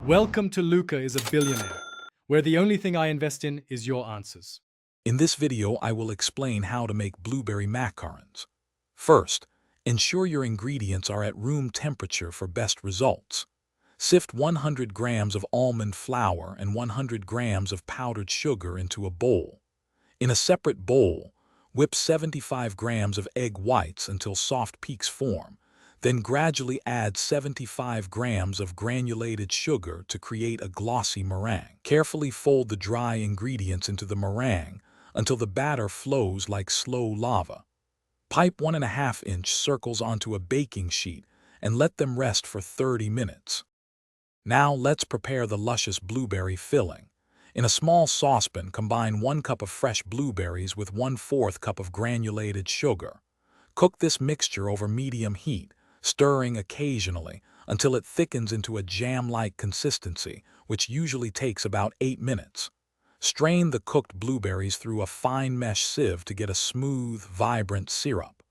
Welcome to Luca is a Billionaire, where the only thing I invest in is your answers. In this video, I will explain how to make blueberry macarons. First, ensure your ingredients are at room temperature for best results. Sift 100 grams of almond flour and 100 grams of powdered sugar into a bowl. In a separate bowl, whip 75 grams of egg whites until soft peaks form. Then gradually add 75 grams of granulated sugar to create a glossy meringue. Carefully fold the dry ingredients into the meringue until the batter flows like slow lava. Pipe 1.5-inch circles onto a baking sheet and let them rest for 30 minutes. Now let's prepare the luscious blueberry filling. In a small saucepan, combine 1 cup of fresh blueberries with 1/4 cup of granulated sugar. Cook this mixture over medium heat, stirring occasionally until it thickens into a jam-like consistency, which usually takes about 8 minutes. Strain the cooked blueberries through a fine mesh sieve to get a smooth, vibrant syrup.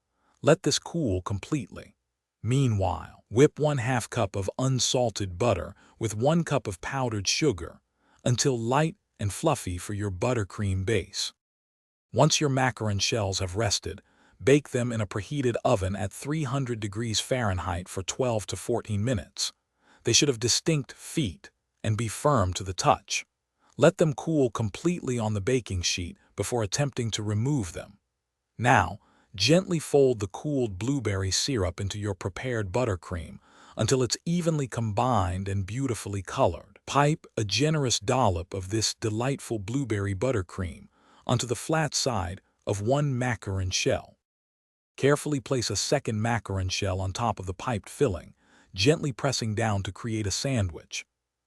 Let this cool completely. Meanwhile, whip 1/2 cup of unsalted butter with 1 cup of powdered sugar until light and fluffy for your buttercream base. Once your macaron shells have rested, bake them in a preheated oven at 300 degrees Fahrenheit for 12 to 14 minutes. They should have distinct feet and be firm to the touch. Let them cool completely on the baking sheet before attempting to remove them. Now, gently fold the cooled blueberry syrup into your prepared buttercream until it's evenly combined and beautifully colored. Pipe a generous dollop of this delightful blueberry buttercream onto the flat side of one macaron shell. Carefully place a second macaron shell on top of the piped filling, gently pressing down to create a sandwich.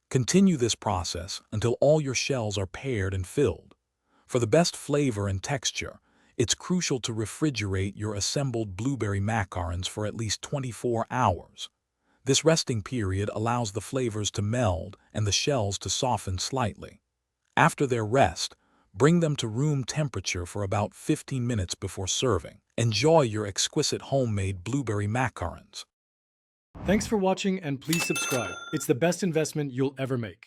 Continue this process until all your shells are paired and filled. For the best flavor and texture, it's crucial to refrigerate your assembled blueberry macarons for at least 24 hours. This resting period allows the flavors to meld and the shells to soften slightly. After their rest, bring them to room temperature for about 15 minutes before serving. Enjoy your exquisite homemade blueberry macarons. Thanks for watching and please subscribe. It's the best investment you'll ever make.